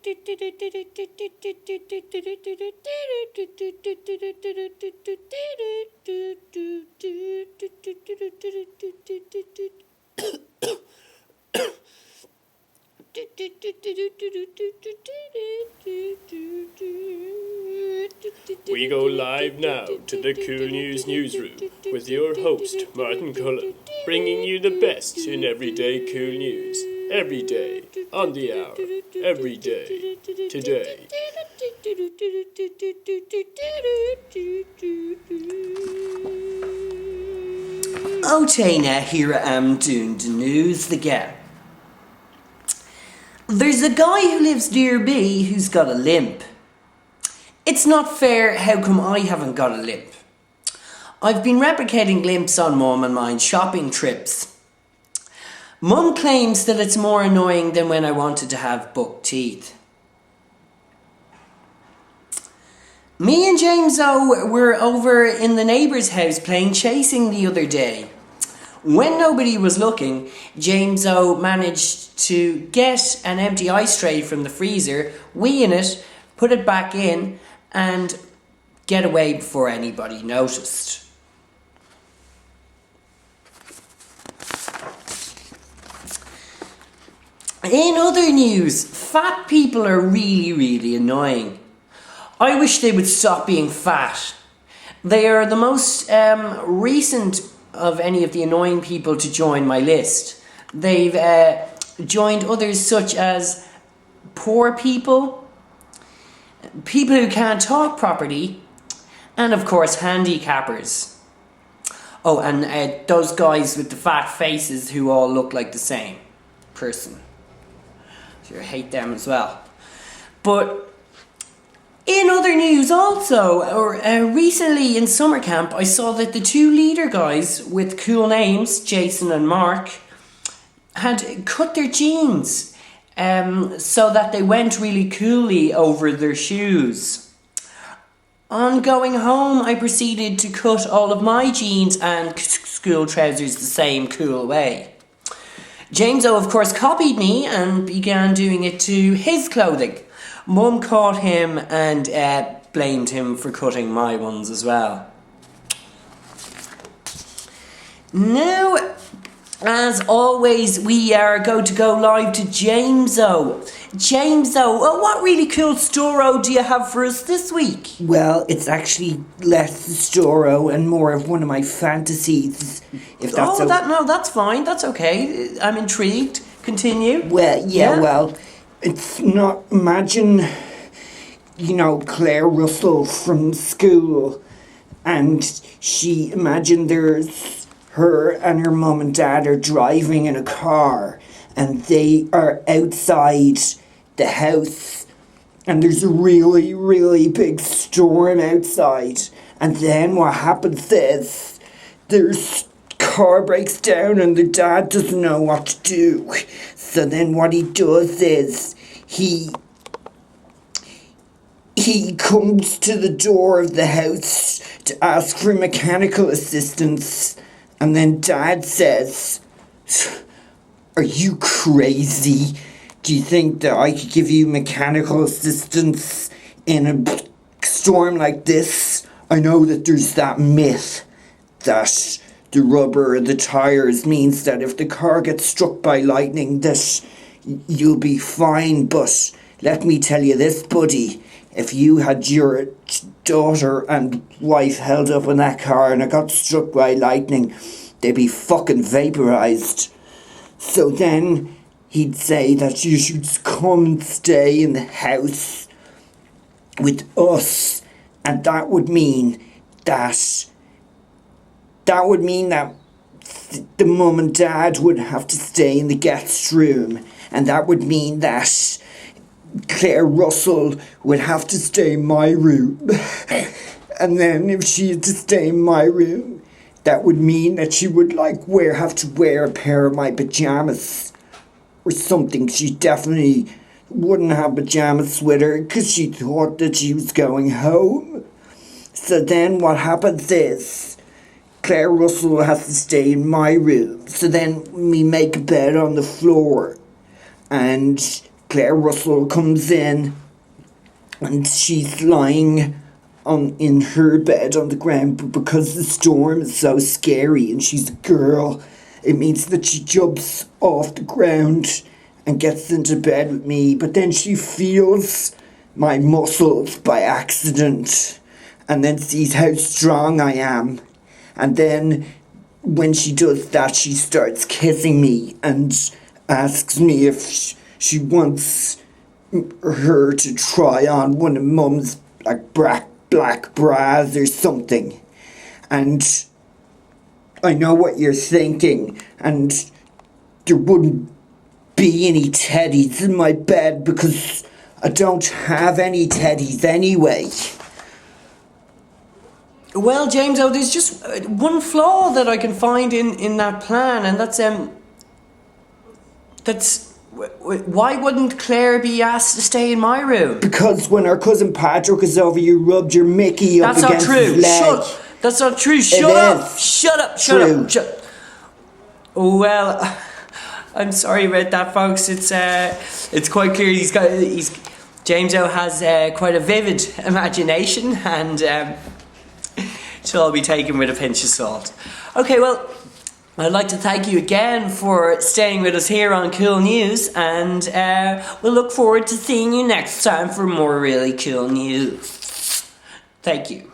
We go live now to the Coolnewz newsroom with your host, Martin Cullen, bringing you the best in everyday cool news. Every day, on the hour, every day, today. Okay, now here I am doing the news again. There's a guy who lives near me who's got a limp. It's not fair, how come I haven't got a limp? I've been replicating limps on Mum and mine shopping trips. Mum claims that it's more annoying than when I wanted to have buck teeth. Me and James O were over in the neighbour's house playing chasing the other day. When nobody was looking, James O managed to get an empty ice tray from the freezer, wee in it, put it back in, and get away before anybody noticed. In other news, fat people are really annoying. I wish they would stop being fat. They are the most recent of any of the annoying people to join my list. They've joined others such as poor people, people who can't talk properly, and of course handicappers. Oh, and those guys with the fat faces who all look like the same person. So I hate them as well. But in other news also, recently in summer camp, I saw that the two leader guys with cool names, Jason and Mark, had cut their jeans so that they went really coolly over their shoes. On going home, I proceeded to cut all of my jeans and school trousers the same cool way. James O, of course, copied me and began doing it to his clothing. Mum caught him and blamed him for cutting my ones as well. Now, as always, we are going to go live to James O. James O, what really cool Storo do you have for us this week? Well, it's actually less Storo and more of one of my fantasies. If that's that's fine. That's okay. I'm intrigued. Continue. Well, well, it's not. Imagine, Claire Russell from school, and imagine there's her and her mum and dad are driving in a car, and they are outside the house, and there's a really big storm outside, and then what happens is there's car breaks down and the dad doesn't know what to do. So then what he does is he comes to the door of the house to ask for mechanical assistance, and then Dad says, "Are you crazy? Do you think that I could give you mechanical assistance in a storm like this? I know that there's that myth that the rubber of the tires means that if the car gets struck by lightning that you'll be fine, but let me tell you this, buddy, if you had your daughter and wife held up in that car and it got struck by lightning, they'd be fucking vaporized." So then he'd say that you should come and stay in the house with us, and that would mean that the mum and dad would have to stay in the guest room, and that would mean that Claire Russell would have to stay in my room. And then if she had to stay in my room, that would mean that she would have to wear a pair of my pajamas or something. She definitely wouldn't have pajamas with her because she thought that she was going home. So then what happens is Claire Russell has to stay in my room. So then we make a bed on the floor, and Claire Russell comes in and she's lying in her bed on the ground, but because the storm is so scary and she's a girl, it means that she jumps off the ground and gets into bed with me, but then she feels my muscles by accident and then sees how strong I am, and then when she does that she starts kissing me and asks me if she wants her to try on one of Mum's like black bras or something. And I know what you're thinking, and there wouldn't be any teddies in my bed because I don't have any teddies anyway. Well, James, there's just one flaw that I can find in that plan, and that's why wouldn't Claire be asked to stay in my room? Because when our cousin Patrick is over, you rubbed your Mickey up against his leg. That's not true. Shut up. Well, I'm sorry about that, folks. It's quite clear Jameso has quite a vivid imagination, and she'll all be taken with a pinch of salt. Okay, well, I'd like to thank you again for staying with us here on Coolnewz, and we'll look forward to seeing you next time for more really cool news. Thank you.